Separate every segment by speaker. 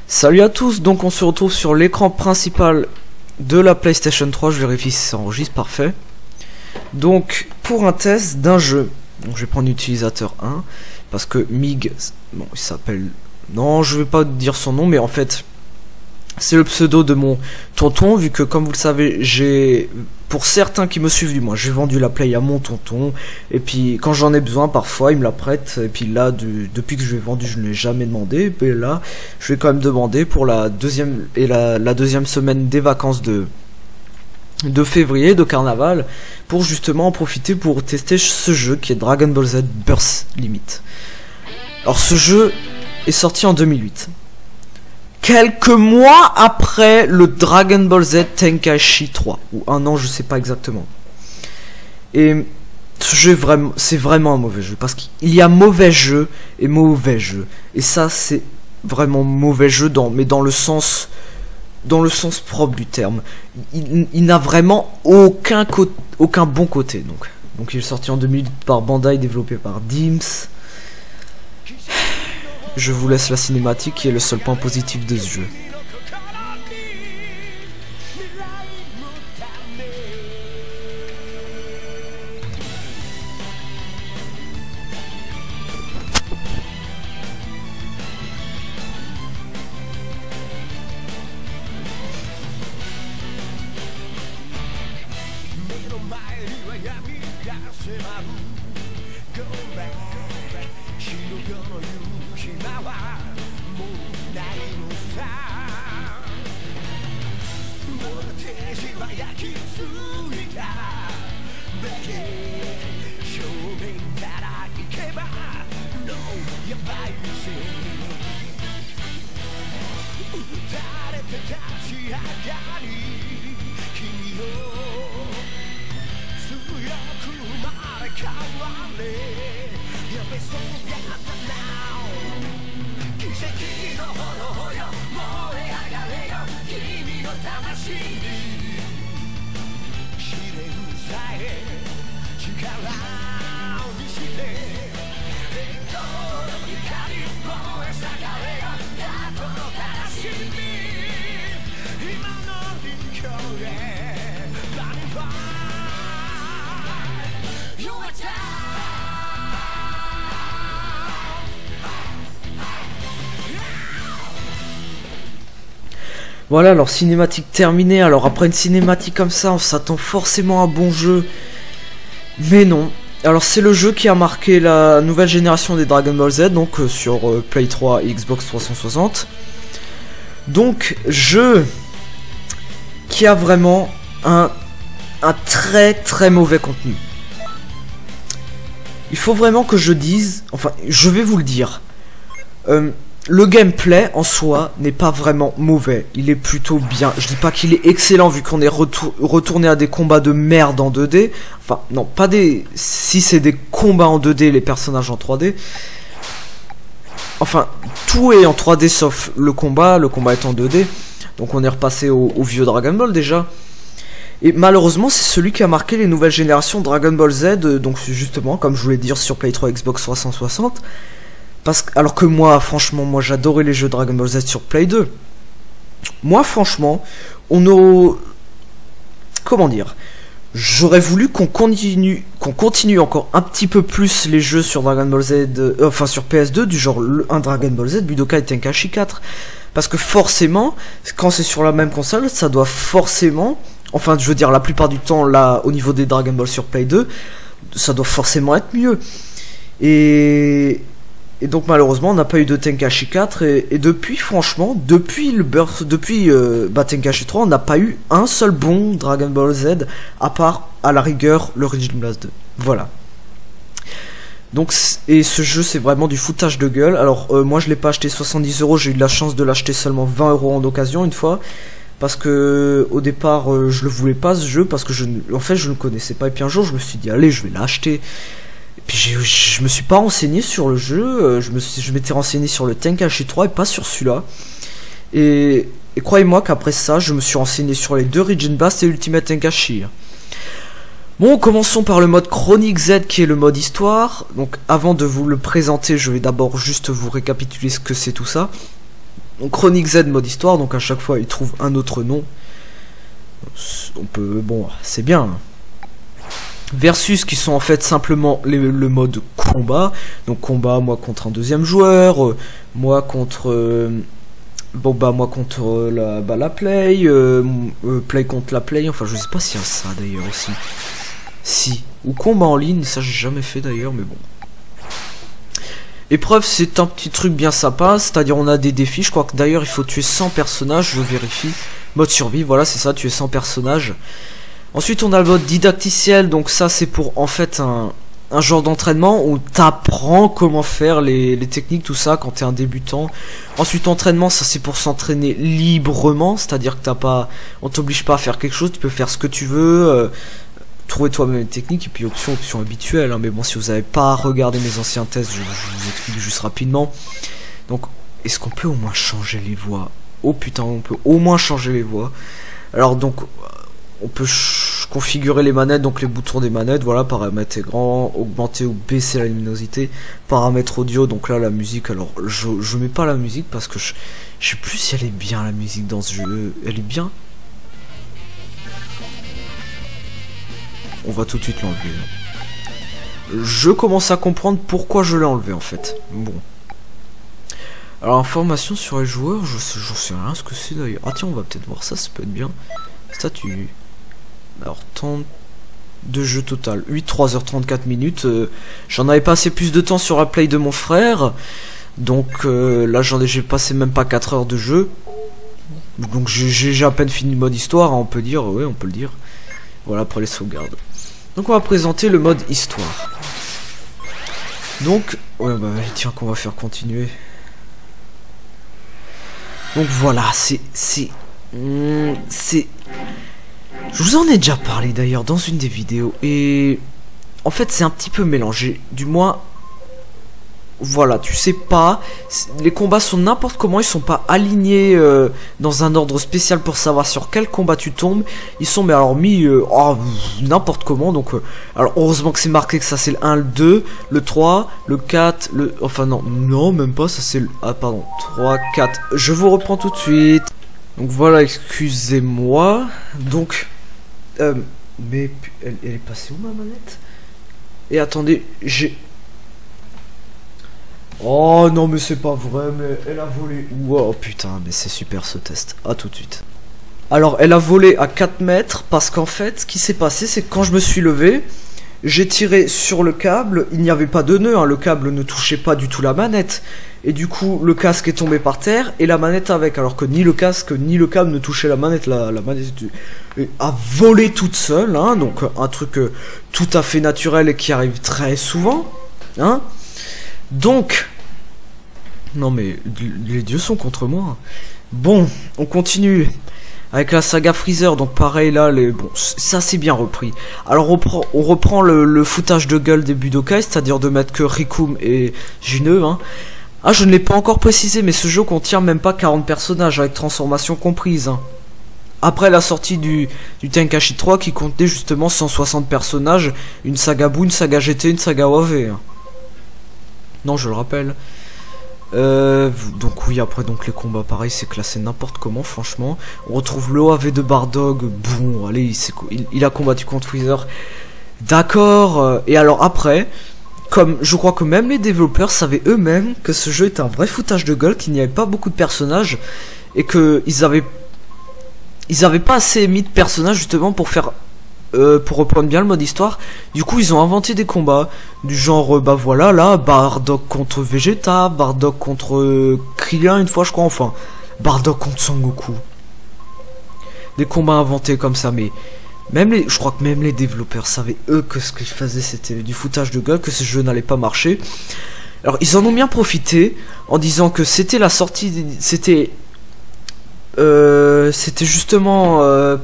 Speaker 1: Salut à tous, donc on se retrouve sur l'écran principal de la PlayStation 3, je vérifie si ça enregistre, parfait. Donc pour un test d'un jeu, donc je vais prendre l'utilisateur 1, parce que Mig, bon il s'appelle, non je vais pas dire son nom, mais en fait c'est le pseudo de mon tonton, vu que comme vous le savez, j'ai, pour certains qui me suivent du moins, j'ai vendu la Play à mon tonton, et puis quand j'en ai besoin parfois il me la prête, et puis là depuis que je l'ai vendu je ne l'ai jamais demandé, et là je vais quand même demander pour la deuxième la deuxième semaine des vacances de février, de carnaval, pour justement en profiter pour tester ce jeu qui est Dragon Ball Z Burst Limit. Alors ce jeu est sorti en 2008. Quelques mois après le Dragon Ball Z Tenkaichi 3, ou un an, je sais pas exactement. Et ce jeu c'est vraiment un mauvais jeu, parce qu'il y a mauvais jeu et mauvais jeu. Et ça c'est vraiment mauvais jeu mais dans le sens propre du terme. Il n'a vraiment aucun bon côté. Donc il est sorti en 2008 par Bandai, développé par Dims. Je vous laisse la cinématique qui est le seul point positif de ce jeu. Voilà, alors cinématique terminée. Alors après une cinématique comme ça, on s'attend forcément à un bon jeu. Mais non. Alors c'est le jeu qui a marqué la nouvelle génération des Dragon Ball Z, donc sur Play 3 et Xbox 360. Donc jeu qui a vraiment un très très mauvais contenu. Il faut vraiment que je dise, enfin je vais vous le dire. Le gameplay en soi n'est pas vraiment mauvais, il est plutôt bien. Je dis pas qu'il est excellent vu qu'on est retourné à des combats de merde en 2D. Enfin non, pas des... Si c'est des combats en 2D, les personnages en 3D. Enfin, tout est en 3D sauf le combat est en 2D. Donc on est repassé au vieux Dragon Ball déjà. Et malheureusement c'est celui qui a marqué les nouvelles générations Dragon Ball Z. Donc justement, comme je voulais dire, sur Play 3 Xbox 360. Alors que moi, franchement, moi j'adorais les jeux Dragon Ball Z sur Play 2. Moi, franchement, comment dire, j'aurais voulu qu'on continue encore un petit peu plus les jeux sur Dragon Ball Z, enfin sur PS2, du genre un Dragon Ball Z, Budokai Tenkaichi 4. Parce que forcément, quand c'est sur la même console, ça doit forcément, enfin je veux dire la plupart du temps, là, au niveau des Dragon Ball sur Play 2, ça doit forcément être mieux. Et donc malheureusement on n'a pas eu de Tenkaichi 4 et depuis, franchement, depuis Tenkaichi 3, on n'a pas eu un seul bon Dragon Ball Z, à part à la rigueur le Origin Blast 2. Voilà. Donc et ce jeu c'est vraiment du foutage de gueule. Alors moi je l'ai pas acheté 70 €, j'ai eu de la chance de l'acheter seulement 20 € en occasion une fois. Parce que au départ je le voulais pas ce jeu, parce que je ne le connaissais pas, et puis un jour je me suis dit allez je vais l'acheter. Puis je me suis pas renseigné sur le jeu, je m'étais renseigné sur le Tenkaichi 3 et pas sur celui-là. Et croyez-moi qu'après ça, je me suis renseigné sur les deux Origin Blast et Ultimate Tenkaichi. Bon, commençons par le mode Chronic Z qui est le mode histoire. Donc avant de vous le présenter, je vais d'abord juste vous récapituler ce que c'est tout ça. Donc Chronic Z mode histoire, donc à chaque fois il trouve un autre nom. On peut, bon, c'est bien. Hein. Versus qui sont en fait simplement le mode combat. Donc combat, moi contre un deuxième joueur, moi contre bon bah moi contre la play, play contre la play. Enfin je sais pas s'il y a ça d'ailleurs aussi. Si. Ou combat en ligne, ça j'ai jamais fait d'ailleurs, mais bon. Épreuve, c'est un petit truc bien sympa, c'est-à-dire on a des défis, je crois que d'ailleurs il faut tuer 100 personnages, je vérifie. Mode survie, voilà c'est ça, tuer 100 personnages. Ensuite on a le mode didacticiel, donc ça c'est pour en fait un genre d'entraînement où t'apprends comment faire les techniques, tout ça quand t'es un débutant. Ensuite entraînement, ça c'est pour s'entraîner librement, c'est-à-dire que on t'oblige pas à faire quelque chose, tu peux faire ce que tu veux. Trouver toi-même une technique, et puis option habituelle, hein. Mais bon, si vous n'avez pas regardé mes anciens tests, je vous explique juste rapidement. Donc, est-ce qu'on peut au moins changer les voix? Oh putain, on peut au moins changer les voix. Alors donc, on peut configurer les manettes, donc les boutons des manettes, voilà, paramètres écran, augmenter ou baisser la luminosité, paramètres audio, donc là la musique, alors je mets pas la musique parce que je sais plus si elle est bien la musique dans ce jeu, elle est bien? On va tout de suite l'enlever. Je commence à comprendre pourquoi je l'ai enlevé en fait. Bon. Alors information sur les joueurs, j'en sais rien ce que c'est d'ailleurs. Ah tiens, on va peut-être voir ça, ça peut être bien. Statut. Alors temps de jeu total. 3h34 minutes. J'en avais passé plus de temps sur la play de mon frère. Donc là j'ai passé même pas 4 heures de jeu. Donc j'ai à peine fini le mode histoire, hein, on peut dire, ouais on peut le dire. Voilà pour les sauvegardes. Donc on va présenter le mode histoire. Donc, ouais bah tiens qu'on va faire continuer. Donc voilà, je vous en ai déjà parlé d'ailleurs dans une des vidéos. Et en fait c'est un petit peu mélangé. Du moins, voilà, tu sais pas, les combats sont n'importe comment, ils sont pas alignés dans un ordre spécial pour savoir sur quel combat tu tombes. Ils sont mais alors mis n'importe comment, donc alors heureusement que c'est marqué que ça c'est le 1, le 2, le 3, le 4, enfin non même pas, ça c'est le, ah pardon, 3, 4, je vous reprends tout de suite. Donc voilà, excusez-moi, donc mais elle est passée où ma manette? Et attendez, oh non mais c'est pas vrai, mais elle a volé. Wow putain, mais c'est super ce test. À tout de suite. Alors elle a volé à 4 mètres parce qu'en fait ce qui s'est passé c'est que quand je me suis levé, j'ai tiré sur le câble, il n'y avait pas de nœud, hein, le câble ne touchait pas du tout la manette. Et du coup le casque est tombé par terre et la manette avec, alors que ni le casque ni le câble ne touchaient la manette. La manette a volé toute seule, hein, donc un truc tout à fait naturel et qui arrive très souvent, hein. Donc, non mais les dieux sont contre moi. Bon, on continue avec la saga Freezer. Donc pareil là, bon, ça c'est bien repris. Alors on reprend le foutage de gueule des Budokai, c'est-à-dire de mettre que Rikum et Juneux. Hein. Ah, je ne l'ai pas encore précisé, mais ce jeu contient même pas 40 personnages avec transformation comprise. Hein. Après la sortie du Tenkaichi 3 qui contenait justement 160 personnages, une saga Buu, une saga GT, une saga OAV. Hein. Non, je le rappelle. Donc oui, après donc les combats, pareil, c'est classé n'importe comment, franchement. On retrouve le OAV de Bardock. Bon, allez, il a combattu contre Freezer. D'accord. Et alors après, comme je crois que même les développeurs savaient eux-mêmes que ce jeu était un vrai foutage de gueule, qu'il n'y avait pas beaucoup de personnages et que ils avaient pas assez mis de personnages justement pour faire. Pour reprendre bien le mode histoire, du coup ils ont inventé des combats du genre bah voilà là, Bardock contre Vegeta, Bardock contre Krillin une fois je crois, enfin Bardock contre Son Goku. Des combats inventés comme ça, mais je crois que même les développeurs savaient eux que ce qu'ils faisaient c'était du foutage de gueule, que ce jeu n'allait pas marcher. Alors ils en ont bien profité en disant que c'était la sortie, c'était justement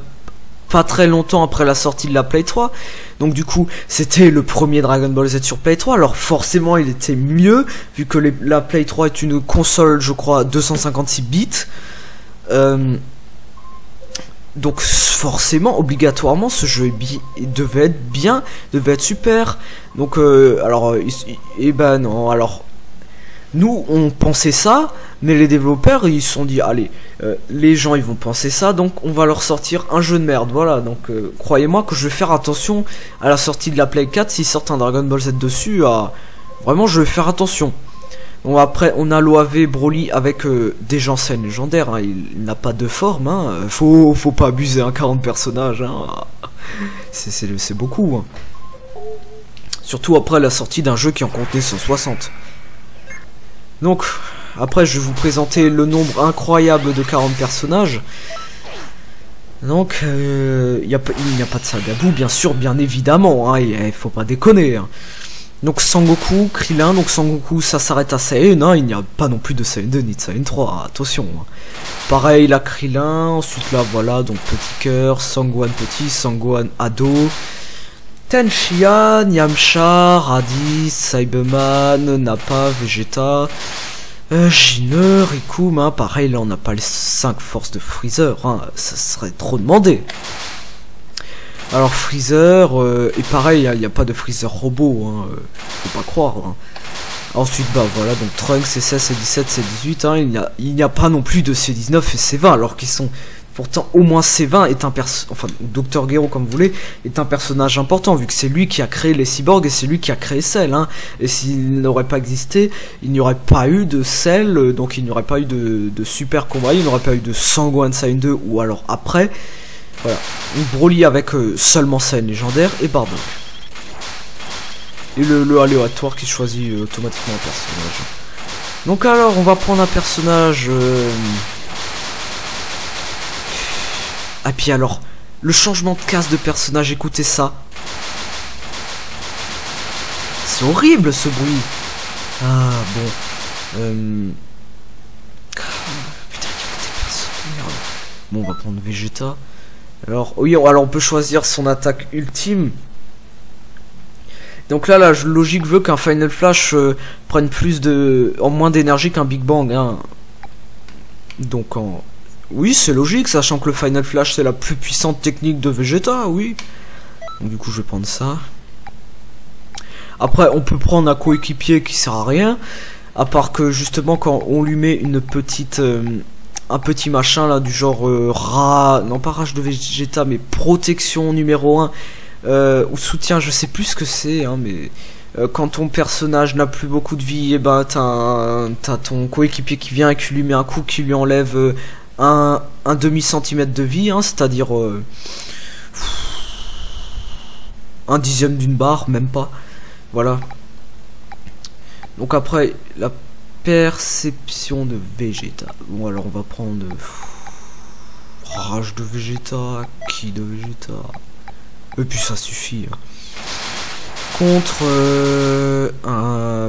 Speaker 1: pas très longtemps après la sortie de la Play 3. Donc du coup c'était le premier Dragon Ball Z sur Play 3. Alors forcément il était mieux vu que la Play 3 est une console je crois 256 bits. Donc forcément obligatoirement ce jeu devait être bien, devait être super. Donc alors et ben non, alors Nous, on pensait ça, mais les développeurs, ils se sont dit, allez, les gens, ils vont penser ça, donc on va leur sortir un jeu de merde. Voilà, donc croyez-moi que je vais faire attention à la sortie de la Play 4, s'ils sortent un Dragon Ball Z dessus, vraiment, je vais faire attention. Bon, après, on a l'OAV Broly avec des enseignes légendaires, hein. Il n'a pas de forme, hein. Faut pas abuser, hein, 40 personnages, hein. C'est beaucoup, hein. Surtout après la sortie d'un jeu qui en comptait 160. Donc, après, je vais vous présenter le nombre incroyable de 40 personnages. Donc, il n'y a pas de saga Buu, bien sûr, bien évidemment, hein, il faut pas déconner, hein. Donc Sangoku, Krillin, donc Sangoku ça s'arrête à Saiyan, hein, il n'y a pas non plus de Saiyan 2 ni de Saiyan 3, attention, hein. Pareil la Krillin, ensuite là voilà, donc petit cœur, Sangwan petit, Sangwan ado, Tenshinhan, Yamcha, Raditz, Cyberman, Nappa, Vegeta, Jinner, Rikum, hein, pareil là on n'a pas les 5 forces de Freezer, hein, ça serait trop demandé. Alors Freezer, et pareil, il n'y a pas de Freezer robot, hein, faut pas croire, hein. Ensuite, bah voilà, donc Trunks, C16, C17, C18, hein, il n'y a pas non plus de C19 et C20, alors qu'ils sont, pourtant, au moins C20 est un enfin, Dr Gero, comme vous voulez, est un personnage important, vu que c'est lui qui a créé les cyborgs et c'est lui qui a créé Cell, hein. Et s'il n'aurait pas existé, il n'y aurait pas eu de Cell, donc il n'y aurait pas eu de super combat, il n'y aurait pas eu de Sangwan Sign 2, ou alors après. Voilà, Broly avec seulement scène légendaire et Bardock. Et le aléatoire qui choisit automatiquement un personnage. Donc alors, on va prendre un personnage... Ah puis alors, le changement de case de personnage, écoutez ça. C'est horrible ce bruit. Ah bon. Putain, il y a des personnages. Merde. Bon, on va prendre Vegeta. Alors, oui, alors on peut choisir son attaque ultime. Donc là, la logique veut qu'un Final Flash prenne moins d'énergie qu'un Big Bang, hein. Donc, oui, c'est logique, sachant que le Final Flash, c'est la plus puissante technique de Vegeta, oui. Donc, du coup, je vais prendre ça. Après, on peut prendre un coéquipier qui sert à rien. À part que, justement, quand on lui met une petite... un petit machin là du genre non pas rage de Vegeta mais protection numéro 1 ou soutien, je sais plus ce que c'est, hein, mais quand ton personnage n'a plus beaucoup de vie, et ben t'as ton coéquipier qui vient et qui lui met un coup qui lui enlève un demi-centimètre de vie, hein, c'est-à-dire un dixième d'une barre, même pas. Voilà. Donc après la perception de Vegeta. Bon, alors on va prendre rage de Vegeta, ki de Vegeta. Et puis ça suffit, hein. Contre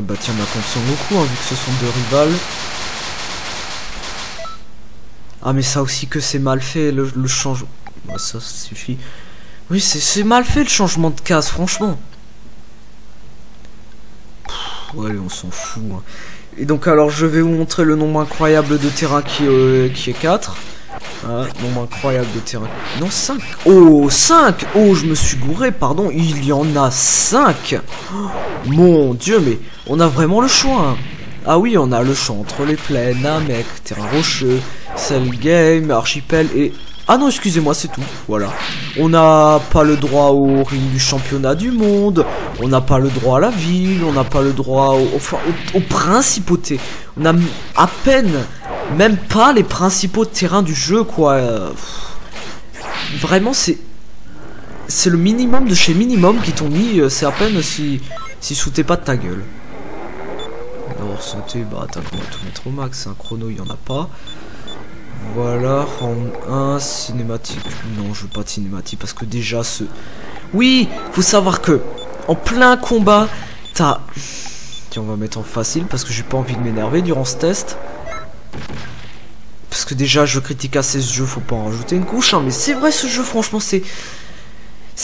Speaker 1: bah tiens, bah contre Son Goku, hein, vu que ce sont deux rivales. Ah mais ça aussi que c'est mal fait le changement. Bah, ça suffit. Oui, c'est mal fait le changement de case, franchement. Ouais, on s'en fout, hein. Et donc alors je vais vous montrer le nombre incroyable de terrains qui est 4. Voilà, nombre incroyable de terrains. Non, 5. Oh, 5. Oh, je me suis gouré, pardon. Il y en a 5. Oh, mon dieu, mais on a vraiment le choix, hein. Ah oui, on a le choix entre les plaines, Namek, terrain rocheux, Cell Game, Archipel et... Ah non, excusez-moi, c'est tout, voilà. On n'a pas le droit au ring du championnat du monde, on n'a pas le droit à la ville, on n'a pas le droit aux principautés. On a à peine, même pas les principaux terrains du jeu, quoi. Vraiment, c'est le minimum de chez minimum qui t'ont mis, c'est à peine si sautais pas de ta gueule. Alors, sauter, bah t'as qu'on va tout mettre au max, un chrono, il y en a pas. Voilà, round 1, cinématique. Non, je veux pas de cinématique parce que déjà Oui, faut savoir que en plein combat, t'as... Tiens, on va mettre en facile parce que j'ai pas envie de m'énerver durant ce test. Parce que déjà, je critique assez ce jeu, faut pas en rajouter une couche, hein, mais c'est vrai, ce jeu, franchement, c'est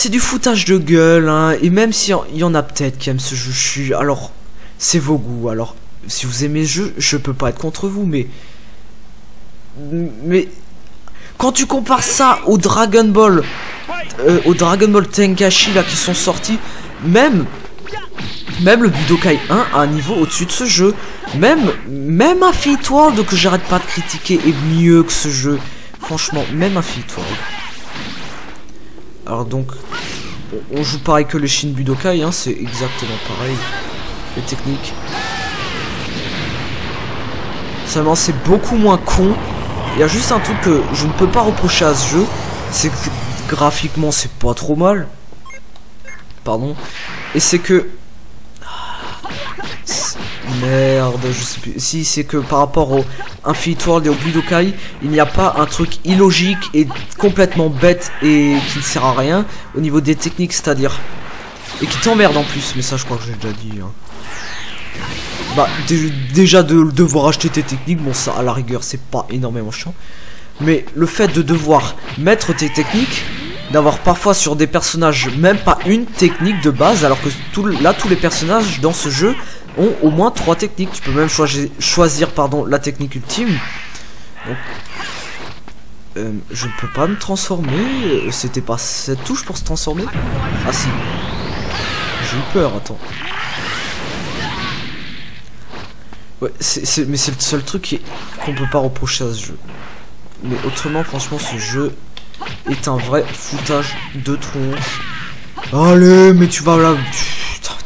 Speaker 1: du foutage de gueule, hein, et même s'il y en a peut-être qui aiment ce jeu, alors, c'est vos goûts, alors, si vous aimez ce jeu, je peux pas être contre vous, mais quand tu compares ça au Dragon Ball Tenkaichi là qui sont sortis, même Même le Budokai 1 a un niveau au-dessus de ce jeu. Même Infinite World, que j'arrête pas de critiquer, est mieux que ce jeu. Franchement, même Infinite World. Alors donc, on joue pareil que les Shin Budokai, hein, c'est exactement pareil. Les techniques. Seulement, c'est beaucoup moins con. Il y a juste un truc que je ne peux pas reprocher à ce jeu, c'est que graphiquement, c'est pas trop mal. Pardon. Et c'est que... Merde, je sais plus. Si, c'est que par rapport au Infinite World et au Budokai, il n'y a pas un truc illogique et complètement bête et qui ne sert à rien au niveau des techniques, c'est-à-dire. Et qui t'emmerde en plus, mais ça je crois que j'ai déjà dit. Hein. Bah, déjà de devoir acheter tes techniques, bon ça à la rigueur c'est pas énormément chiant. Mais le fait de devoir mettre tes techniques, d'avoir parfois sur des personnages même pas une technique de base, alors que là tous les personnages dans ce jeu ont au moins 3 techniques. Tu peux même choisir pardon, la technique ultime. Donc, je ne peux pas me transformer. C'était pas cette touche pour se transformer? Ah si. J'ai eu peur, attends. Ouais, mais c'est le seul truc qu'on peut pas reprocher à ce jeu. Mais autrement, franchement, ce jeu est un vrai foutage de tronche. Allez, mais tu vas là...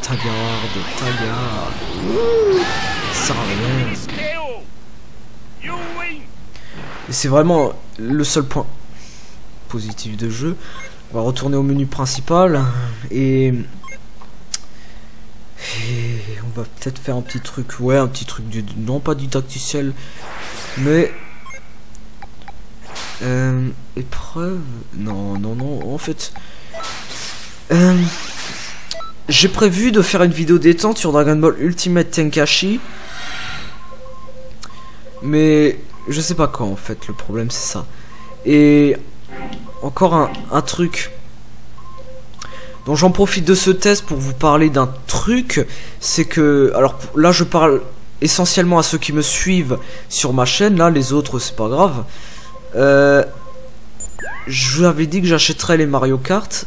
Speaker 1: Ta garde. Ça sert à rien. Et c'est vraiment le seul point positif de jeu. On va retourner au menu principal et on va peut-être faire un petit truc, ouais, un petit truc non pas didacticiel, mais épreuve, non, en fait, j'ai prévu de faire une vidéo détente sur Dragon Ball Ultimate Tenkaichi, mais je sais pas quand en fait, le problème c'est ça. Et encore un truc dont j'en profite de ce test pour vous parler d'un truc, c'est que, alors là je parle essentiellement à ceux qui me suivent sur ma chaîne, là les autres c'est pas grave. Je vous avais dit que j'achèterais les Mario Kart,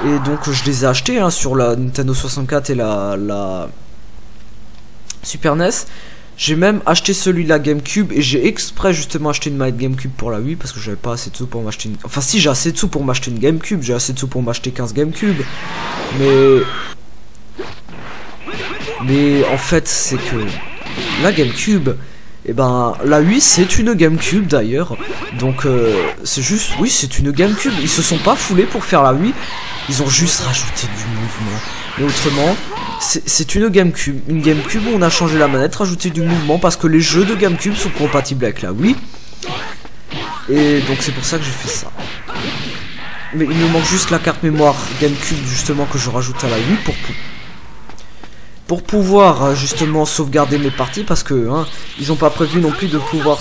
Speaker 1: et donc je les ai achetés hein, sur la Nintendo 64 et la Super NES. J'ai même acheté celui de la GameCube et j'ai exprès justement acheté une manette GameCube pour la Wii parce que j'avais pas assez de sous pour m'acheter une... Enfin si, j'ai assez de sous pour m'acheter une GameCube, j'ai assez de sous pour m'acheter 15 GameCube. Mais en fait c'est que la GameCube, et ben la Wii c'est une GameCube d'ailleurs. Donc c'est juste, oui c'est une GameCube. Ils se sont pas foulés pour faire la Wii, ils ont juste rajouté du mouvement. Mais autrement... C'est une GameCube. Une GameCube où on a changé la manette, rajouté du mouvement parce que les jeux de GameCube sont compatibles avec la Wii. Et donc c'est pour ça que j'ai fait ça. Mais il me manque juste la carte mémoire GameCube justement que je rajoute à la Wii pour pouvoir justement sauvegarder mes parties parce que hein, ils ont pas prévu non plus de pouvoir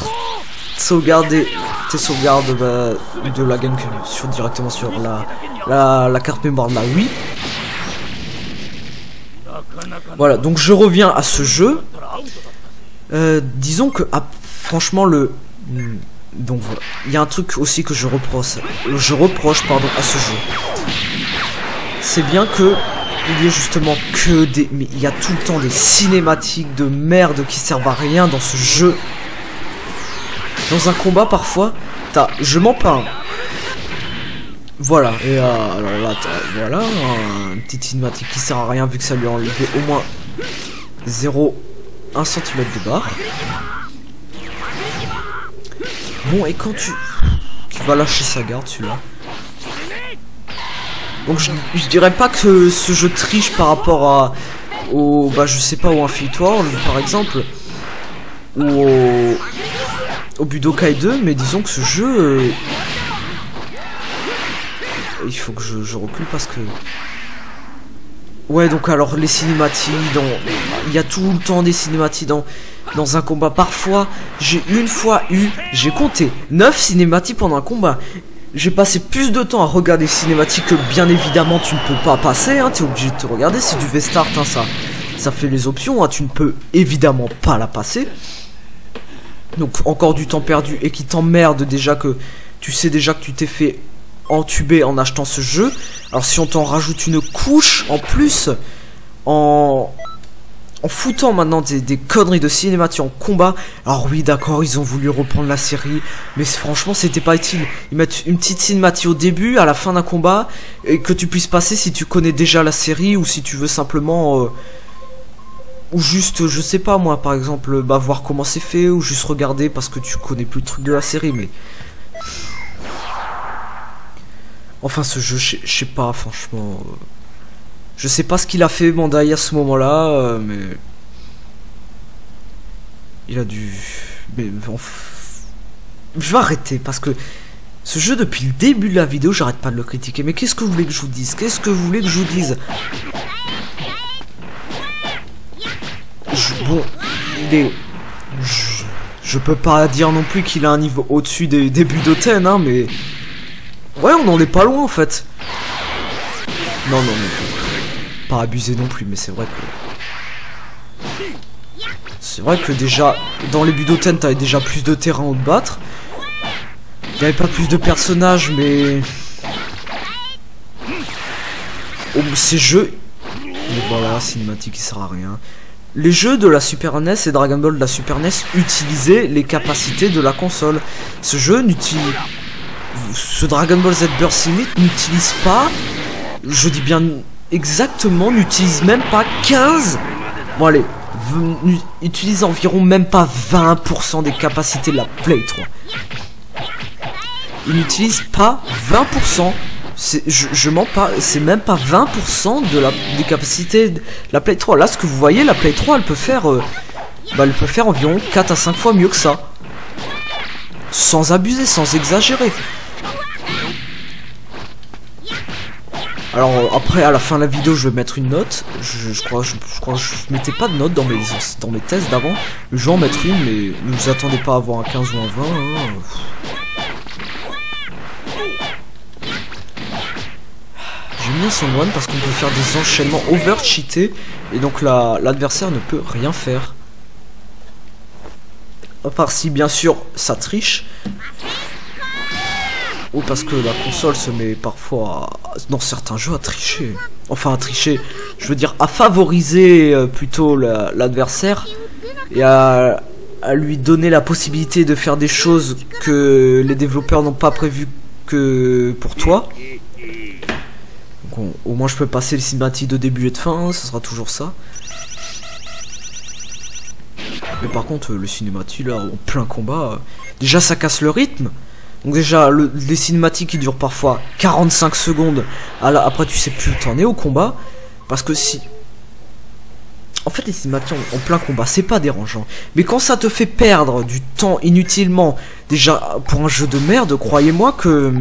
Speaker 1: sauvegarder tes sauvegardes de la GameCube directement sur la carte mémoire de la Wii. Voilà, donc je reviens à ce jeu. Disons que franchement donc voilà, il y a un truc aussi que je reproche à ce jeu. C'est bien que il y ait justement que des, mais il y a tout le temps des cinématiques de merde qui servent à rien dans ce jeu. Dans un combat parfois, je m'en plains. Voilà, et alors là, voilà, une petite cinématique qui sert à rien vu que ça lui a enlevé au moins 0,1 cm de barre. Bon, et quand tu vas lâcher sa garde, celui-là. Donc je dirais pas que ce jeu triche par rapport au je sais pas, au Infinite World par exemple, ou au Budokai 2, mais disons que ce jeu... il faut que je recule parce que... Ouais, donc alors les cinématiques, il y a tout le temps des cinématiques dans un combat. Parfois, j'ai compté 9 cinématiques pendant un combat. J'ai passé plus de temps à regarder les cinématiques que bien évidemment tu ne peux pas passer, hein, tu es obligé de te regarder, c'est du V-Start, hein, ça fait les options, hein, tu ne peux évidemment pas la passer. Donc encore du temps perdu et qui t'emmerde déjà que tu sais déjà que tu t'es fait entuber en achetant ce jeu. Alors si on t'en rajoute une couche en plus, en foutant maintenant des conneries de cinématique en combat. Alors oui, d'accord, ils ont voulu reprendre la série, mais franchement, c'était pas utile. Ils mettent une petite cinématique au début, à la fin d'un combat, et que tu puisses passer si tu connais déjà la série, ou si tu veux simplement... ou juste, je sais pas moi, par exemple, bah, voir comment c'est fait, ou juste regarder parce que tu connais plus le truc de la série, mais... Enfin, ce jeu, je sais pas, franchement... Je sais pas ce qu'il a fait Bandai à ce moment-là, mais... Il a dû... Mais... Je vais arrêter, parce que... Ce jeu, depuis le début de la vidéo, j'arrête pas de le critiquer. Mais qu'est-ce que vous voulez que je vous dise? Qu'est-ce que vous voulez que je vous dise? Bon... Je peux pas dire non plus qu'il a un niveau au-dessus des Budoten, hein, mais... Ouais, on en est pas loin, en fait. Non, non, non. Pas abusé non plus, mais c'est vrai que... C'est vrai que déjà, dans les Budoten, t'avais déjà plus de terrain où te battre. Il n'y avait pas plus de personnages, mais... Oh, ces jeux... Mais voilà, cinématique, il sert à rien. Les jeux de la Super NES et Dragon Ball de la Super NES utilisaient les capacités de la console. Ce jeu n'utilise... Ce Dragon Ball Z Burst Limit n'utilise pas... Je dis bien exactement, n'utilise même pas 15... Bon allez, utilise environ même pas 20% des capacités de la Play 3. Il n'utilise pas 20%. Je mens pas, c'est même pas 20% des capacités de la Play 3. Là, ce que vous voyez, la Play 3, elle peut faire... elle peut faire environ 4 à 5 fois mieux que ça. Sans abuser, sans exagérer. Alors après, à la fin de la vidéo, je vais mettre une note. Je crois que je mettais pas de note dans mes tests d'avant. Je vais en mettre une, mais ne vous attendez pas à avoir un 15 ou un 20. Hein. J'aime bien son one parce qu'on peut faire des enchaînements over-cheatés. Et donc l'adversaire ne peut rien faire. À part si, bien sûr, ça triche. Ou parce que la console se met parfois, dans certains jeux, à tricher. Enfin, à tricher, je veux dire, à favoriser plutôt l'adversaire. Et à lui donner la possibilité de faire des choses que les développeurs n'ont pas prévues que pour toi. Donc au moins je peux passer les cinématiques de début et de fin, hein, ça sera toujours ça. Mais par contre, le cinématique là, en plein combat, déjà ça casse le rythme. Donc déjà, les cinématiques qui durent parfois 45 secondes, après tu sais plus où t'en es au combat. Parce que si... En fait, les cinématiques en plein combat, c'est pas dérangeant. Mais quand ça te fait perdre du temps inutilement, déjà, pour un jeu de merde, croyez-moi que...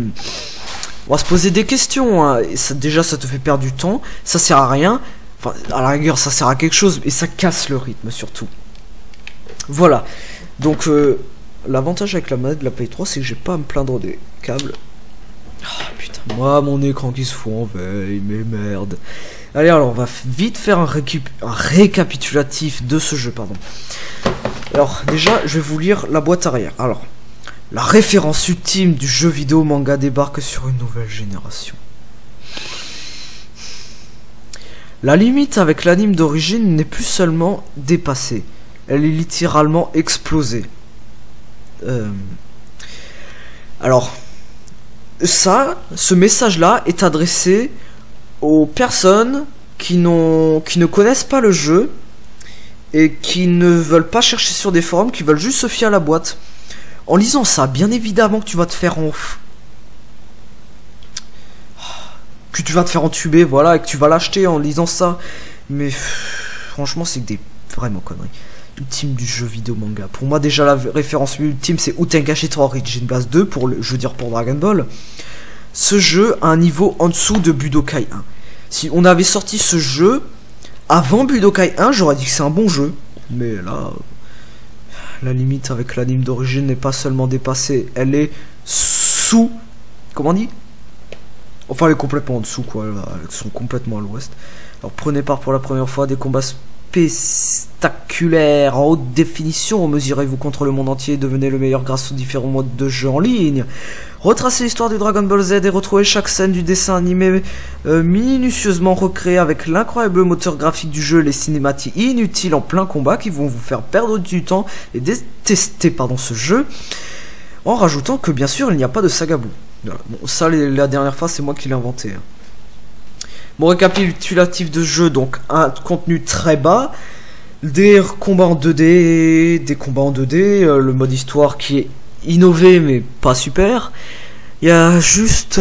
Speaker 1: On va se poser des questions, hein. Et ça, déjà, ça te fait perdre du temps, ça sert à rien. Enfin, à la rigueur, ça sert à quelque chose, et ça casse le rythme, surtout. Voilà. Donc... l'avantage avec la manette de la Play 3, c'est que j'ai pas à me plaindre des câbles. Oh putain, moi mon écran qui se fout en veille, mais merde. Allez, alors on va vite faire un récapitulatif de ce jeu, pardon. Alors déjà, je vais vous lire la boîte arrière. Alors, la référence ultime du jeu vidéo manga débarque sur une nouvelle génération. La limite avec l'anime d'origine n'est plus seulement dépassée, elle est littéralement explosée. Alors, ce message-là est adressé aux personnes qui ne connaissent pas le jeu et qui ne veulent pas chercher sur des forums, qui veulent juste se fier à la boîte. En lisant ça, bien évidemment que tu vas te faire entuber, voilà, et que tu vas l'acheter en lisant ça. Mais franchement, c'est des vraiment conneries. Ultime du jeu vidéo manga. Pour moi, déjà la référence ultime, c'est Utengashi 3 Origin Blast 2 pour pour Dragon Ball. Ce jeu a un niveau en dessous de Budokai 1. Si on avait sorti ce jeu avant Budokai 1, j'aurais dit que c'est un bon jeu. Mais là, la limite avec l'anime d'origine n'est pas seulement dépassée, elle est sous... Comment on dit? Enfin, elle est complètement en dessous, quoi. Elles sont complètement à l'ouest. Alors, prenez part pour la première fois à des combats spectaculaire en haute définition. Mesurez-vous contre le monde entier, devenez le meilleur grâce aux différents modes de jeu en ligne. Retracez l'histoire du Dragon Ball Z et retrouvez chaque scène du dessin animé minutieusement recréé avec l'incroyable moteur graphique du jeu, les cinématiques inutiles en plein combat qui vont vous faire perdre du temps et détester ce jeu, en rajoutant que bien sûr il n'y a pas de saga Buu. Voilà. Bon, ça la dernière fois c'est moi qui l'ai inventé. Bon, récapitulatif de jeu, donc un contenu très bas, des combats en 2D, le mode histoire qui est innové mais pas super. Il y a juste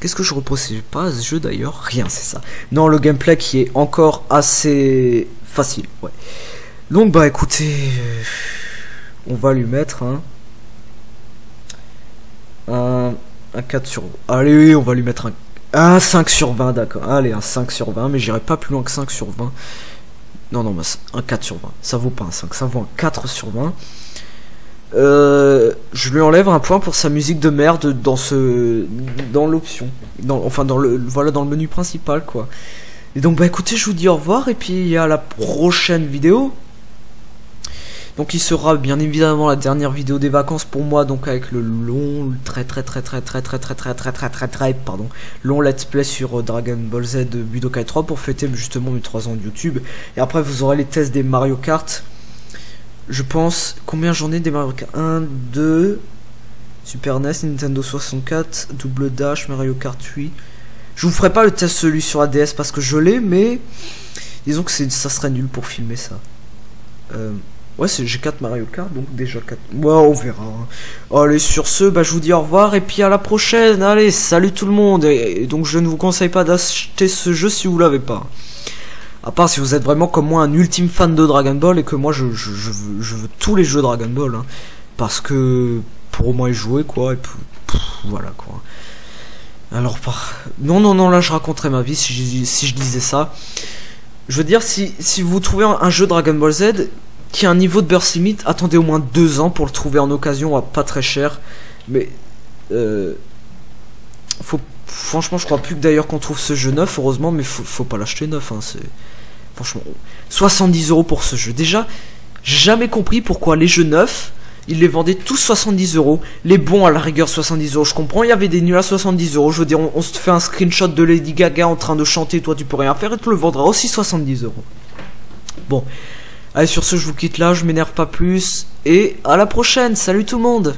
Speaker 1: qu'est-ce que je reproche pas à ce jeu d'ailleurs? Rien, c'est ça. Non, le gameplay qui est encore assez facile, ouais. Donc bah écoutez, on va lui mettre un 4 sur... Allez, on va lui mettre un 5 sur 20, d'accord. Allez, un 5 sur 20, mais j'irai pas plus loin que 5 sur 20. Non, mais un 4 sur 20. Ça vaut pas un 5, ça vaut un 4 sur 20. Je lui enlève un point pour sa musique de merde dans l'option. Enfin, dans le menu principal, quoi. Et donc, bah écoutez, je vous dis au revoir, et puis à la prochaine vidéo. Donc il sera bien évidemment la dernière vidéo des vacances pour moi, donc avec le long, long let's play sur Dragon Ball Z Budokai 3 pour fêter justement mes 3 ans de YouTube. Et après vous aurez les tests des Mario Kart. Je pense, combien j'en ai des Mario Kart? 1, 2, Super NES, Nintendo 64, Double Dash, Mario Kart 8. Je vous ferai pas le test celui sur ADS parce que je l'ai, mais disons que ça serait nul pour filmer ça. Ouais, j'ai 4 Mario Kart, donc déjà 4. Ouais, on verra. Allez, sur ce, bah, je vous dis au revoir et puis à la prochaine. Allez, salut tout le monde. Et donc, je ne vous conseille pas d'acheter ce jeu si vous l'avez pas. À part si vous êtes vraiment comme moi un ultime fan de Dragon Ball et que moi je veux tous les jeux Dragon Ball. Parce que pour au moins y jouer, quoi. Et puis, voilà, quoi. Alors, non, là je raconterai ma vie si je disais ça. Je veux dire, si vous trouvez un jeu Dragon Ball Z qui a un niveau de burst limit, attendez au moins 2 ans pour le trouver en occasion à pas très cher. Mais franchement, je crois plus que d'ailleurs qu'on trouve ce jeu neuf, heureusement, mais faut pas l'acheter neuf, c'est franchement 70 € pour ce jeu. Déjà, j'ai jamais compris pourquoi les jeux neufs ils les vendaient tous 70 €. Les bons à la rigueur 70 €, je comprends, il y avait des nuls à 70 €. Je veux dire, on se fait un screenshot de Lady Gaga en train de chanter, toi tu peux rien faire, et tu le vendras aussi 70 €. Bon, allez, sur ce, je vous quitte là, je m'énerve pas plus, et à la prochaine, salut tout le monde.